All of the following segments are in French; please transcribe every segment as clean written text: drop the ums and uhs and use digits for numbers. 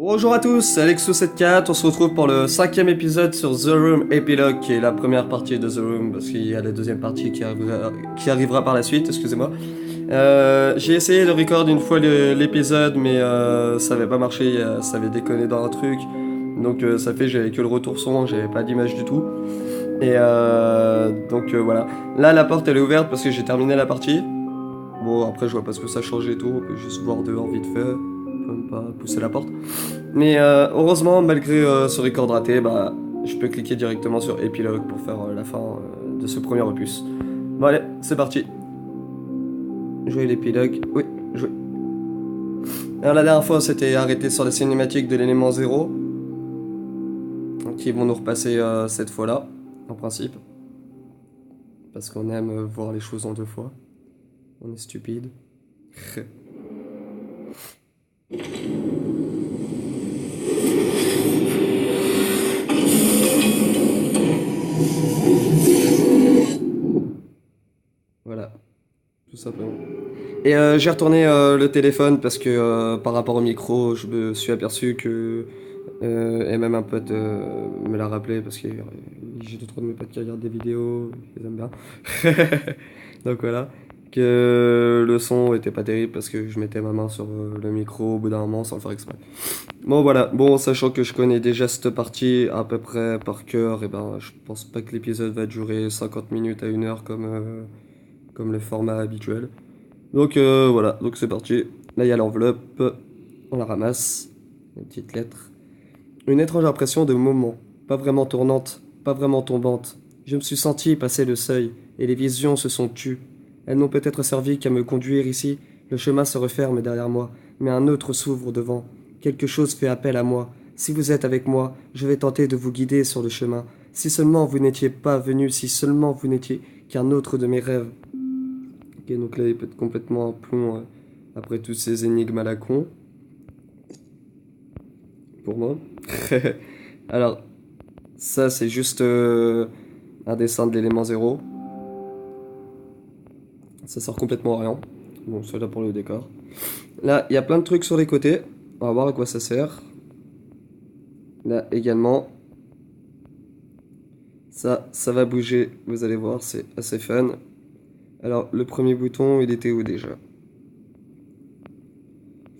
Bonjour à tous, c'est Alexo74, on se retrouve pour le 5e épisode sur The Room Epilogue, qui est la première partie de The Room, parce qu'il y a la deuxième partie qui arrivera par la suite, excusez-moi. J'ai essayé de record une fois l'épisode, mais ça avait pas marché, ça avait déconné dans un truc, donc ça fait j'avais que le retour son, j'avais pas d'image du tout. Et donc voilà, là la porte elle est ouverte parce que j'ai terminé la partie. Bon après je vois pas ce que ça change et tout, on peut juste voir dehors vite fait, on peut même pas pousser la porte. Mais heureusement, malgré ce record raté, bah, je peux cliquer directement sur épilogue pour faire la fin de ce premier opus. Bon allez, c'est parti. Jouer l'épilogue. Oui, jouer. Alors la dernière fois, on s'était arrêté sur la cinématique de l'élément 0. Donc ils vont nous repasser cette fois-là, en principe. Parce qu'on aime voir les choses en deux fois. On est stupide. Voilà, tout simplement. Et j'ai retourné le téléphone parce que par rapport au micro, je me suis aperçu que. Et même un pote me l'a rappelé parce que j'ai deux trois de mes potes qui regardent des vidéos, ils aiment bien. Donc voilà. Que le son était pas terrible parce que je mettais ma main sur le micro au bout d'un moment sans le faire exprès. Bon voilà, bon sachant que je connais déjà cette partie à peu près par cœur, et ben je pense pas que l'épisode va durer 50 minutes à 1 heure comme le format habituel. Donc voilà, donc c'est parti. Là il y a l'enveloppe, on la ramasse, une petite lettre. Une étrange impression de moment, pas vraiment tournante, pas vraiment tombante. Je me suis senti passer le seuil, et les visions se sont tues. Elles n'ont peut-être servi qu'à me conduire ici. Le chemin se referme derrière moi, mais un autre s'ouvre devant. Quelque chose fait appel à moi. Si vous êtes avec moi, je vais tenter de vous guider sur le chemin. Si seulement vous n'étiez pas venu, si seulement vous n'étiez qu'un autre de mes rêves. Ok, donc là, il peut être complètement un plomb après tous ces énigmes à la con. Pour moi. Alors, ça, c'est juste un dessin de l'élément zéro. Ça sort complètement à rien. Bon, c'est là pour le décor. Là, il y a plein de trucs sur les côtés. On va voir à quoi ça sert. Là également. Ça va bouger. Vous allez voir, c'est assez fun. Alors, le premier bouton, il était où déjà?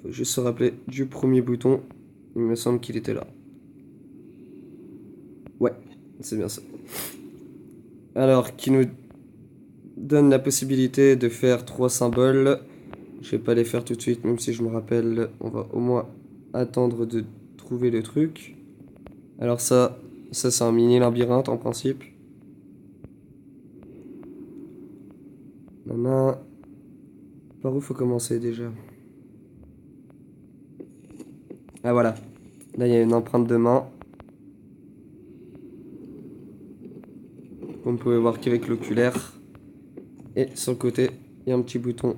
Faut juste se rappeler du premier bouton. Il me semble qu'il était là. Ouais, c'est bien ça. Alors, qui nous donne la possibilité de faire 3 symboles. Je vais pas les faire tout de suite, même si je me rappelle. On va au moins attendre de trouver le truc. Alors ça c'est un mini labyrinthe en principe. Maintenant, par où faut commencer déjà? Ah voilà. Là il y a une empreinte de main. Vous ne pouvez voir qu'avec l'oculaire. Et sur le côté, il y a un petit bouton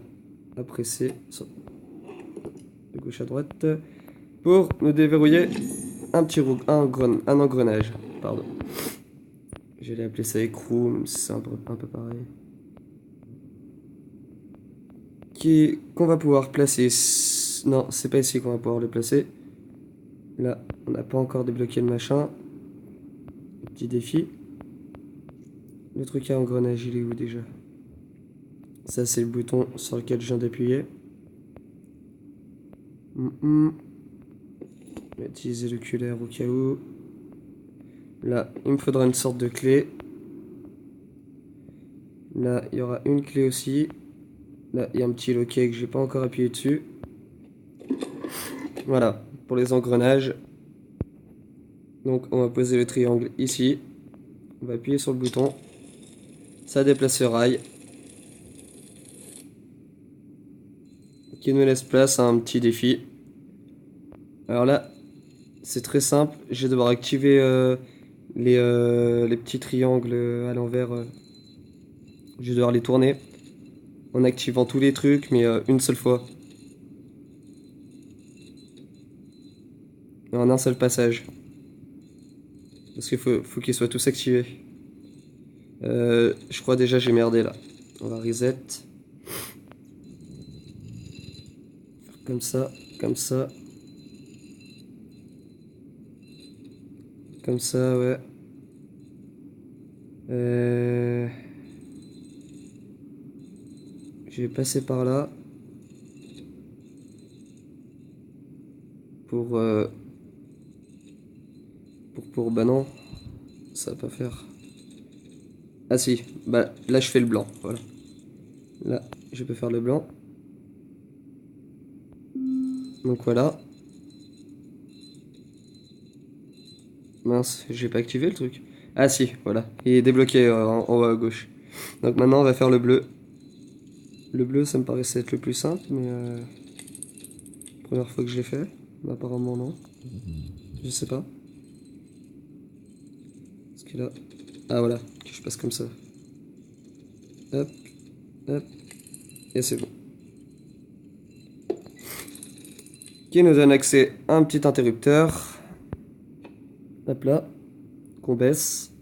à presser de gauche à droite pour nous déverrouiller un engrenage. Pardon. J'allais appeler ça écrou, même si c'est un peu pareil. Qu'on va pouvoir placer. Non, c'est pas ici qu'on va pouvoir le placer. Là, on n'a pas encore débloqué le machin. Petit défi. Le truc à engrenage, il est où déjà? Ça, c'est le bouton sur lequel je viens d'appuyer. On va utiliser l'oculaire au cas où. Là, il me faudra une sorte de clé. Là, il y aura une clé aussi. Là, il y a un petit loquet que j'ai pas encore appuyé dessus. Voilà, pour les engrenages. Donc, on va poser le triangle ici. On va appuyer sur le bouton. Ça déplace le rail. Qui nous laisse place à un petit défi. Alors là, c'est très simple. Je vais devoir activer les petits triangles à l'envers. Je vais devoir les tourner en activant tous les trucs, mais une seule fois. En un seul passage. Parce qu'il faut qu'ils soient tous activés. Je crois déjà j'ai merdé là. On va reset. Faire comme ça, comme ça. Comme ça, ouais. Je vais passer par là. Pour... Bah non, ça va pas faire. Ah si, bah là je fais le blanc, voilà. Là, je peux faire le blanc. Donc voilà. Mince, j'ai pas activé le truc. Ah si, voilà. Il est débloqué en haut à gauche. Donc maintenant on va faire le bleu. Le bleu ça me paraissait être le plus simple, mais première fois que je l'ai fait. Mais apparemment non. Je sais pas. Parce que là... Ah voilà, que je passe comme ça. Hop, hop. Et c'est bon. Qui nous donne accès à un petit interrupteur. Hop là. Qu'on baisse.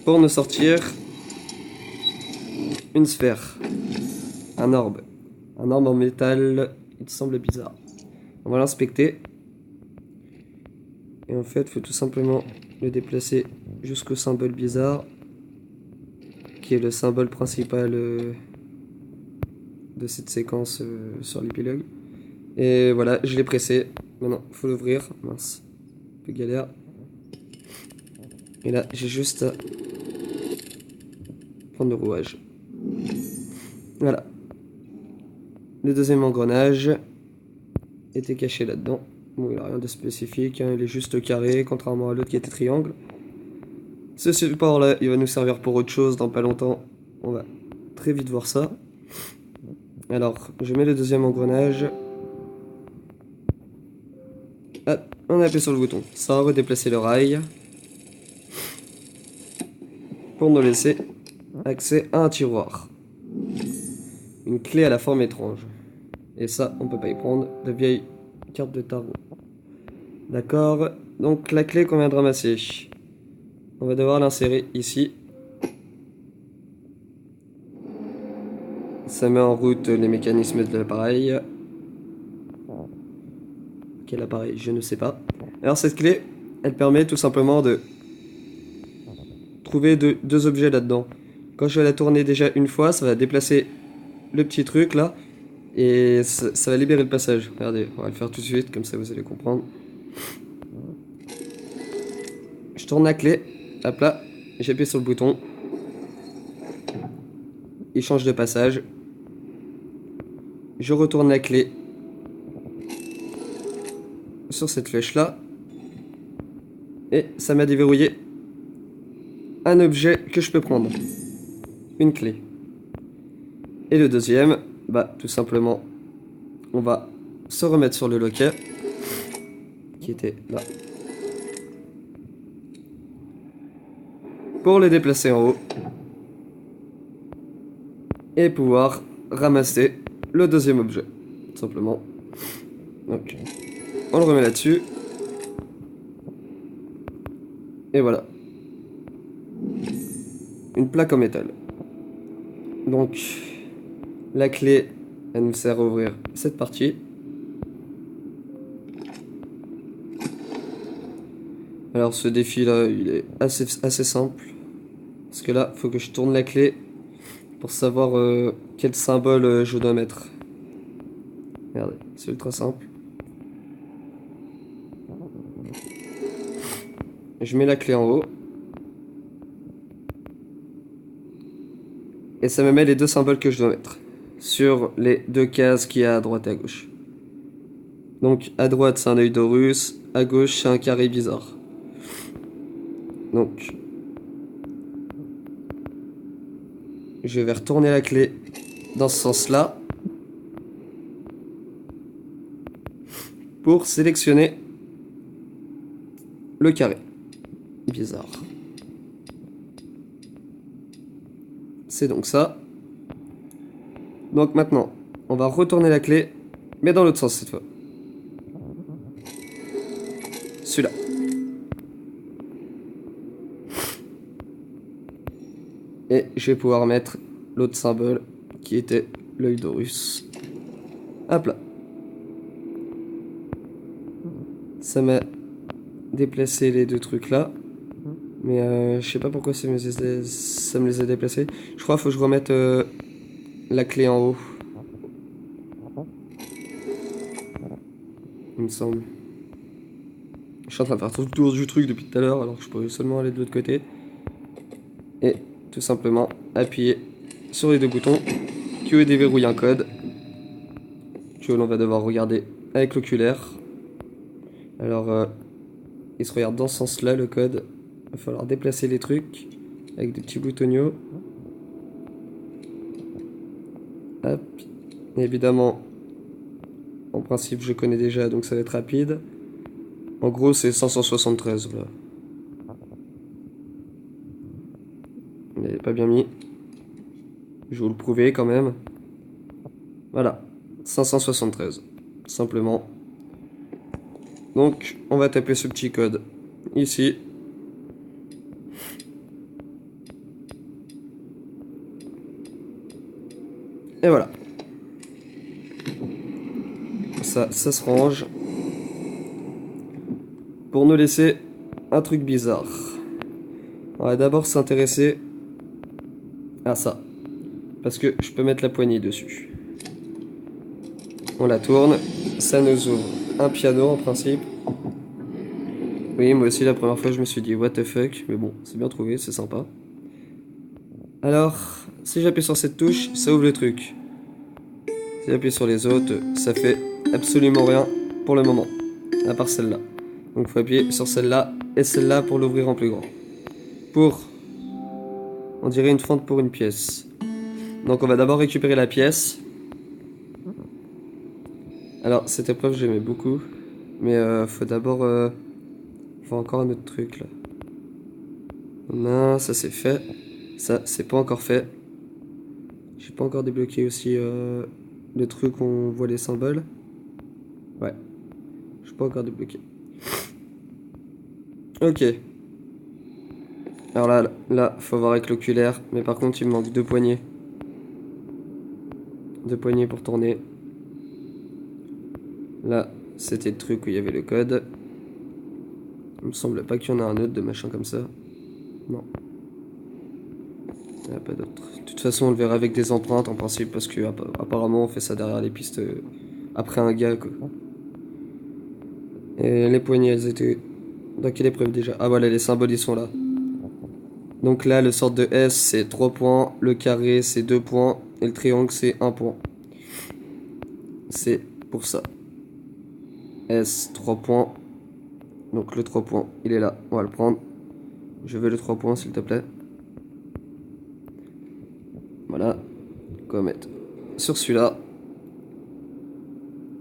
Pour nous sortir une sphère. Un orbe. Un orbe en métal. Il semble bizarre. On va l'inspecter. Et en fait, il faut tout simplement le déplacer jusqu'au symbole bizarre. Qui est le symbole principal de cette séquence sur l'épilogue. Et voilà, je l'ai pressé. Maintenant, il faut l'ouvrir. Mince. Un peu galère. Et là, j'ai juste à prendre le rouage. Voilà. Le deuxième engrenage était caché là-dedans. Bon, il n'a rien de spécifique, hein, il est juste carré, contrairement à l'autre qui était triangle. Ce support-là, il va nous servir pour autre chose dans pas longtemps. On va très vite voir ça. Alors, je mets le deuxième engrenage. Hop, on appuie sur le bouton. Ça va redéplacer le rail. Pour nous laisser accès à un tiroir. Une clé à la forme étrange. Et ça, on peut pas y prendre. De vieilles cartes de tarot. D'accord. Donc la clé qu'on vient de ramasser. On va devoir l'insérer ici. Ça met en route les mécanismes de l'appareil. Quel appareil? Je ne sais pas. Alors cette clé, elle permet tout simplement de trouver deux objets là-dedans. Quand je vais la tourner déjà une fois, ça va déplacer le petit truc là. Et ça va libérer le passage. Regardez, on va le faire tout de suite, comme ça vous allez comprendre. Je tourne la clé. Hop là. J'appuie sur le bouton. Il change de passage. Je retourne la clé sur cette flèche là. Et ça m'a déverrouillé un objet que je peux prendre. Une clé. Et le deuxième, bah tout simplement, on va se remettre sur le loquet qui était là. Pour le déplacer en haut. Et pouvoir ramasser le deuxième objet. Tout simplement. Donc, on le remet là-dessus. Et voilà. Une plaque en métal. Donc, la clé, elle nous sert à ouvrir cette partie. Alors ce défi là, il est assez simple. Parce que là, il faut que je tourne la clé pour savoir quel symbole je dois mettre. Regardez, c'est ultra simple. Je mets la clé en haut. Et ça me met les deux symboles que je dois mettre. Sur les deux cases qu'il y a à droite et à gauche. Donc à droite c'est un œil d'Horus, à gauche c'est un carré bizarre. Donc je vais retourner la clé dans ce sens-là pour sélectionner le carré bizarre. C'est donc ça. Donc maintenant, on va retourner la clé, mais dans l'autre sens cette fois. Celui-là. Et je vais pouvoir mettre l'autre symbole qui était l'œil d'Horus. Hop là. Ça m'a déplacé les deux trucs là. Mais je sais pas pourquoi ça me les a déplacés. Je crois qu'il faut que je remette la clé en haut. Il me semble. Je suis en train de faire tout le tour du truc depuis tout à l'heure alors que je pourrais seulement aller de l'autre côté. Et tout simplement appuyer sur les deux boutons qui déverrouillent un code que l'on va devoir regarder avec l'oculaire. Alors il se regarde dans ce sens là le code. Il va falloir déplacer les trucs avec des petits boutoniaux. Hop. Et évidemment, en principe je connais déjà donc ça va être rapide. En gros c'est 573 voilà. Il n'est pas bien mis. Je vais vous le prouver quand même. Voilà, 573, simplement. Donc, on va taper ce petit code ici. Et voilà. Ça se range. Pour nous laisser un truc bizarre. On va d'abord s'intéresser à ça. Parce que je peux mettre la poignée dessus. On la tourne. Ça nous ouvre un piano en principe. Oui, moi aussi la première fois je me suis dit what the fuck. Mais bon, c'est bien trouvé, c'est sympa. Alors, si j'appuie sur cette touche, ça ouvre le truc. Si j'appuie sur les autres, ça fait absolument rien pour le moment. À part celle-là. Donc il faut appuyer sur celle-là et celle-là pour l'ouvrir en plus grand. Pour, on dirait une fente pour une pièce. Donc on va d'abord récupérer la pièce. Alors cette épreuve j'aimais beaucoup. Mais faut d'abord... faut encore un autre truc là. Non, ça c'est fait. Ça c'est pas encore fait. J'ai pas encore débloqué aussi le truc où on voit les symboles. Ouais. Je pas encore débloqué. Ok. Alors là, faut voir avec l'oculaire. Mais par contre, il me manque deux poignées. Deux poignées pour tourner. Là, c'était le truc où il y avait le code. Il me semble pas qu'il y en a un autre de machin comme ça. Non. Il n'y en a pas d'autre. De toute façon, on le verra avec des empreintes en principe. Parce que apparemment, on fait ça derrière les pistes après un gars, quoi. Et les poignées, elles étaient... Dans quelle épreuve déjà? Ah voilà, les symboles, ils sont là. Donc là, le sort de S, c'est 3 points. Le carré, c'est 2 points. Et le triangle, c'est 1 point. C'est pour ça. S, 3 points. Donc le 3 points, il est là. On va le prendre. Je veux le 3 points, s'il te plaît. Voilà. On va mettre sur celui-là.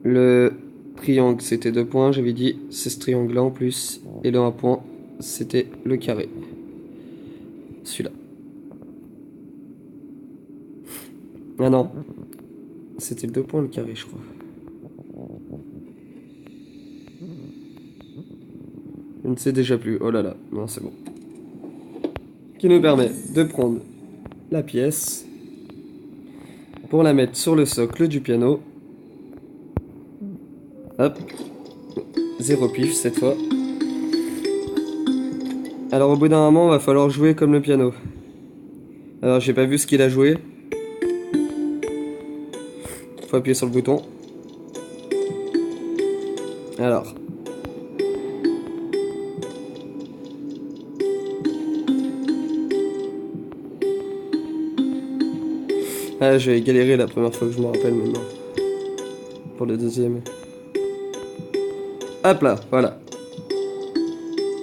Le triangle, c'était 2 points. J'avais dit, c'est ce triangle-là en plus. Et le 1 point, c'était le carré. Celui-là. Ah non. C'était le 2 points, le carré, je crois. Je ne sais déjà plus. Oh là là. Non, c'est bon. Qui nous permet de prendre la pièce pour la mettre sur le socle du piano. Hop. 0 pif cette fois. Alors au bout d'un moment, va falloir jouer comme le piano. Alors j'ai pas vu ce qu'il a joué. Faut appuyer sur le bouton. Alors. Ah, j'ai galéré la première fois que je me rappelle maintenant. Pour le deuxième. Hop là, voilà.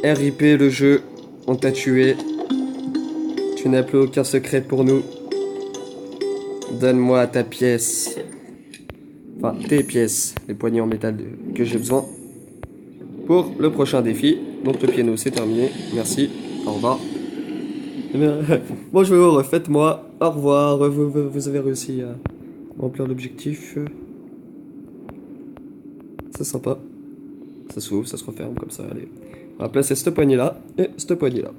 RIP le jeu, on t'a tué. Tu n'as plus aucun secret pour nous. Donne-moi ta pièce. Enfin, tes pièces, les poignées en métal que j'ai besoin. Pour le prochain défi. Donc le piano c'est terminé. Merci, au revoir. Eh bien, bonjour, faites-moi. Au revoir, vous avez réussi à remplir l'objectif. C'est sympa. Ça s'ouvre, ça se referme comme ça, allez. On va placer cette poignée là et cette poignée là.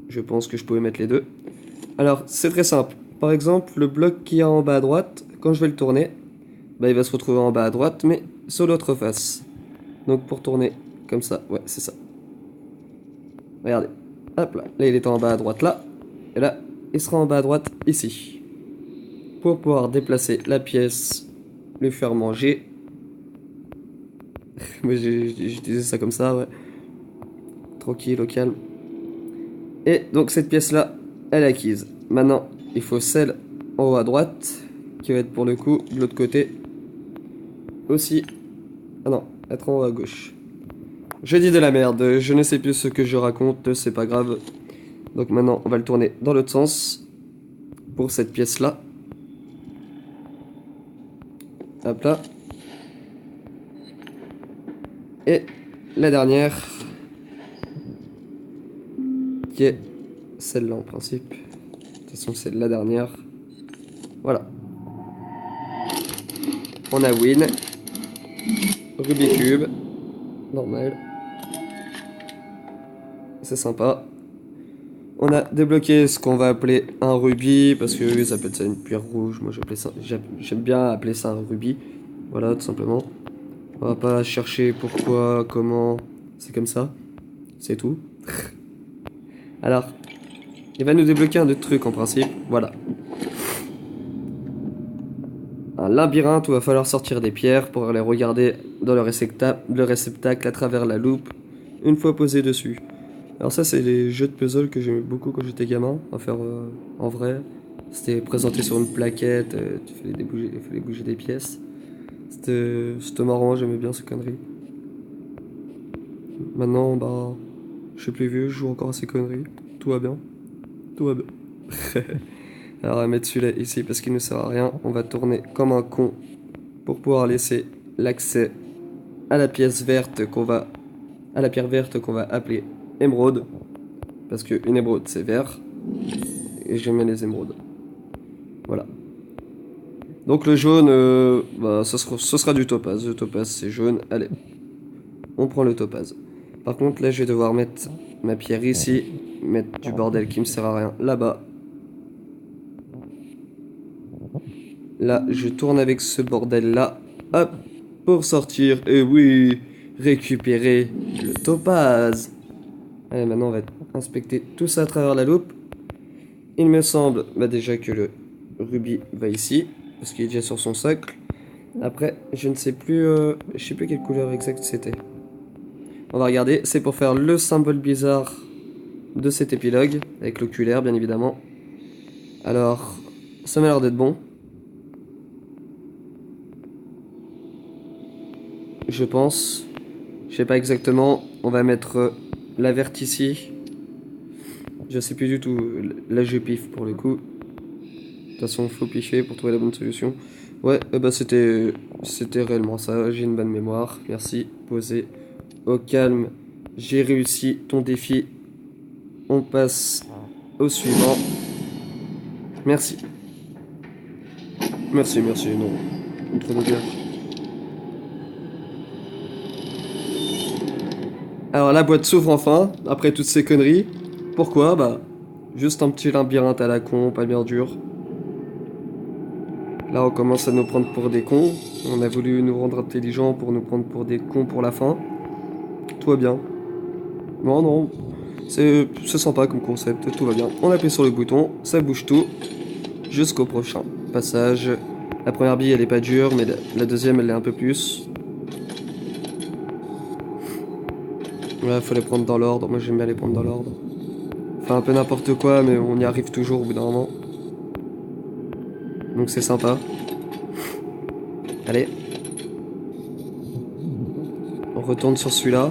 Je pense que je pouvais mettre les deux. Alors, c'est très simple. Par exemple, le bloc qui est en bas à droite, quand je vais le tourner, bah, il va se retrouver en bas à droite, mais sur l'autre face. Donc pour tourner comme ça. Ouais, c'est ça. Regardez. Hop là. Là, il est en bas à droite là. Et là, il sera en bas à droite ici. Pour pouvoir déplacer la pièce, lui faire manger. Moi, j'utilisais ça comme ça, ouais. Tranquille, au calme. Et donc, cette pièce-là, elle est acquise. Maintenant, il faut celle en haut à droite, qui va être pour le coup de l'autre côté aussi. Ah non, être en haut à gauche. Je dis de la merde, je ne sais plus ce que je raconte, c'est pas grave. Donc maintenant, on va le tourner dans l'autre sens pour cette pièce-là. Hop là. Et la dernière, qui est celle-là en principe. De toute façon, c'est la dernière. Voilà. On a Win. Rubik's Cube. Normal. C'est sympa. On a débloqué ce qu'on va appeler un rubis, parce que eux, ils appellent ça une pierre rouge. Moi, j'aime bien appeler ça un rubis. Voilà, tout simplement. On va pas chercher pourquoi, comment. C'est comme ça. C'est tout. Alors, il va nous débloquer un autre truc en principe. Voilà. Un labyrinthe où il va falloir sortir des pierres pour les regarder dans le réceptacle à travers la loupe, une fois posé dessus. Alors ça, c'est les jeux de puzzle que j'aimais beaucoup quand j'étais gamin, à faire en vrai. C'était présenté sur une plaquette, il fallait bouger des pièces. C'était marrant, j'aimais bien ces conneries. Maintenant, bah, je suis plus vieux, je joue encore à ces conneries. Tout va bien. Tout va bien. Alors, on va mettre celui-là ici parce qu'il ne sert à rien. On va tourner comme un con pour pouvoir laisser l'accès à la pièce verte à la pierre verte qu'on va appeler émeraude. Parce qu'une émeraude, c'est vert. Et j'aime bien les émeraudes. Voilà. Donc le jaune, bah, ce sera du topaz. Le topaz, c'est jaune. Allez, on prend le topaz. Par contre, là, je vais devoir mettre ma pierre ici. Mettre du bordel qui me sert à rien là-bas. Là, je tourne avec ce bordel-là. Hop, pour sortir. Et oui, récupérer le topaz. Allez, maintenant, on va inspecter tout ça à travers la loupe. Il me semble bah, déjà que le rubis va ici, parce qu'il est déjà sur son socle. Après, je ne sais plus, je sais plus quelle couleur exacte c'était. On va regarder, c'est pour faire le symbole bizarre de cet épilogue, avec l'oculaire bien évidemment. Alors, ça m'a l'air d'être bon. Je pense. Je sais pas exactement, on va mettre la verte ici. Je sais plus du tout, là je piffe pour le coup. De toute façon, faut piffer pour trouver la bonne solution. Ouais, bah c'était réellement ça. J'ai une bonne mémoire. Merci. Posé. Au calme. J'ai réussi ton défi. On passe au suivant. Merci. Merci, merci. Non. Trop de gars. Alors la boîte s'ouvre enfin, après toutes ces conneries. Pourquoi? Bah, juste un petit labyrinthe à la con, pas bien dur. Là, on commence à nous prendre pour des cons. On a voulu nous rendre intelligents pour nous prendre pour des cons pour la fin. Tout va bien. Non, non. C'est sympa comme concept, tout va bien. On appuie sur le bouton, ça bouge tout. Jusqu'au prochain passage. La première bille, elle est pas dure, mais la deuxième, elle l'est un peu plus. Ouais, faut les prendre dans l'ordre. Moi, j'aime bien les prendre dans l'ordre. Enfin, un peu n'importe quoi, mais on y arrive toujours au bout d'un moment. Donc c'est sympa. Allez. On retourne sur celui-là.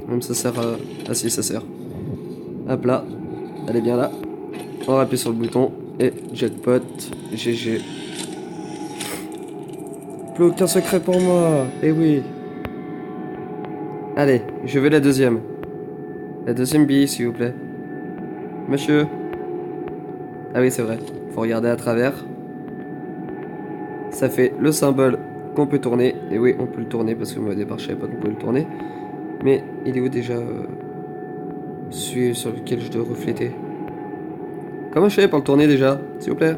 Même ça sert à... Ah si, ça sert. Hop là. Elle est bien là. On appuie sur le bouton. Et jackpot. GG. Plus aucun secret pour moi. Eh oui. Allez, je veux la deuxième. La deuxième bille, s'il vous plaît. Monsieur. Ah oui, c'est vrai. Faut regarder à travers. Ça fait le symbole qu'on peut tourner. Et oui, on peut le tourner parce que moi au départ je savais pas qu'on pouvait le tourner. Mais il est où déjà celui sur lequel je dois refléter? Comment je fais pour le tourner déjà? S'il vous plaît.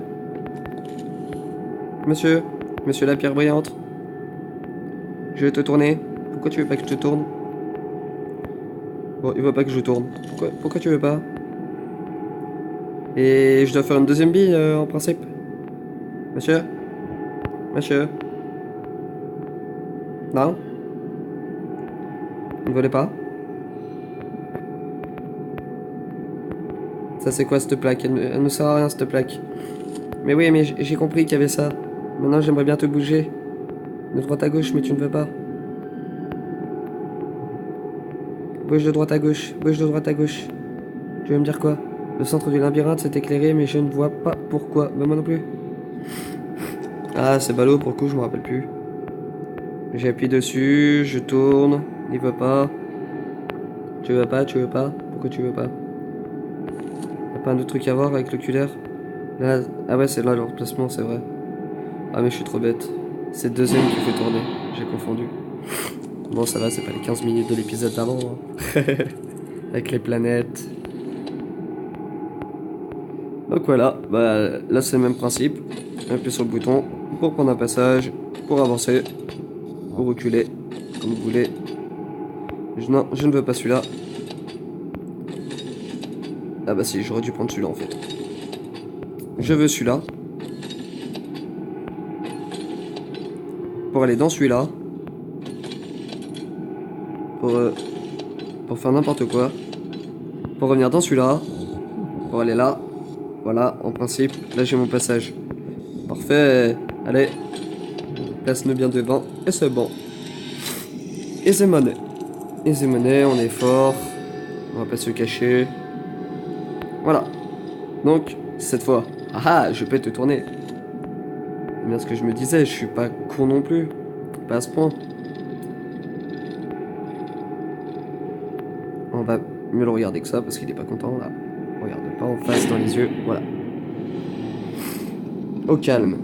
Monsieur. Monsieur la pierre brillante. Je vais te tourner. Pourquoi tu veux pas que je te tourne? Bon, il veut pas que je tourne. Pourquoi tu veux pas? Et je dois faire une deuxième bille en principe. Monsieur? Monsieur? Non? Vous ne voulez pas? Ça c'est quoi cette plaque? Elle me sert à rien cette plaque. Mais oui, mais j'ai compris qu'il y avait ça. Maintenant j'aimerais bien te bouger. De droite à gauche, mais tu ne veux pas. Bouge de droite à gauche, bouge de droite à gauche. Tu veux me dire quoi? Le centre du labyrinthe s'est éclairé, mais je ne vois pas pourquoi. Bah, moi non plus. Ah, c'est ballot, pour le coup, je me rappelle plus. J'appuie dessus, je tourne. Il veut pas. Tu veux pas, tu veux pas? Pourquoi tu veux pas? Y'a pas un autre truc à voir avec l'oculaire? Là, ah ouais, c'est là le remplacement, c'est vrai. Ah, mais je suis trop bête. C'est le deuxième qui fait tourner. J'ai confondu. Bon, ça va, c'est pas les 15 minutes de l'épisode d'avant. Hein. Avec les planètes. Donc voilà, bah là c'est le même principe. Appuyez sur le bouton pour prendre un passage, pour avancer, pour reculer, comme vous voulez. Non, je ne veux pas celui-là. Ah bah si, j'aurais dû prendre celui-là en fait. Je veux celui-là. Pour aller dans celui-là. Pour faire n'importe quoi. Pour revenir dans celui-là. Pour aller là. Voilà, en principe, là j'ai mon passage. Parfait. Allez. Place-nous bien devant. Et c'est bon. Et c'est monnaie. Et c'est monnaie, on est fort. On va pas se cacher. Voilà. Donc, cette fois. Ah ah, je peux te tourner. C'est bien ce que je me disais, je suis pas con non plus. Pas à ce point. On va mieux le regarder que ça parce qu'il est pas content là. Regarde pas en face dans les yeux. Voilà. Au calme.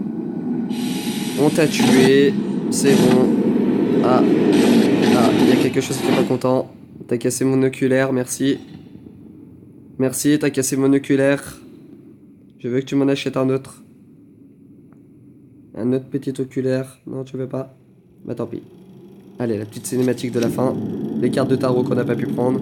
On t'a tué. C'est bon. Ah. Ah, il y a quelque chose qui est pas content. T'as cassé mon oculaire, merci. Merci, t'as cassé mon oculaire. Je veux que tu m'en achètes un autre. Un autre petit oculaire. Non, tu veux pas? Bah tant pis. Allez, la petite cinématique de la fin. Les cartes de tarot qu'on n'a pas pu prendre.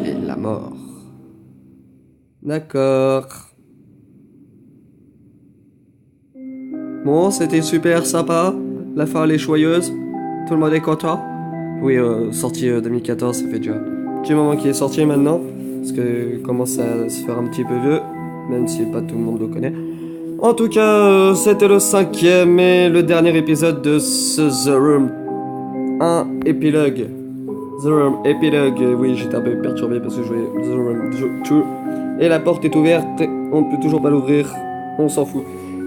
Et la mort. D'accord. Bon, c'était super sympa. La fin, elle est joyeuse. Tout le monde est content. Oui, sorti 2014, ça fait déjà un petit moment qu'il est sorti maintenant. Parce que il commence à se faire un petit peu vieux. Même si pas tout le monde le connaît. En tout cas, c'était le 5e et le dernier épisode de ce The Room. Un épilogue. The Room, épilogue. Oui, j'étais un peu perturbé parce que je jouais The Room 2. Et la porte est ouverte. On ne peut toujours pas l'ouvrir. On s'en fout.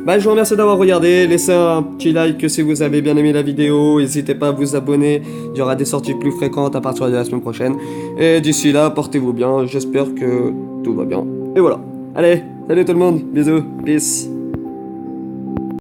Bah, je vous remercie d'avoir regardé, laissez un petit like si vous avez bien aimé la vidéo, n'hésitez pas à vous abonner, il y aura des sorties plus fréquentes à partir de la semaine prochaine. Et d'ici là, portez-vous bien, j'espère que tout va bien. Et voilà, allez, salut tout le monde, bisous, peace.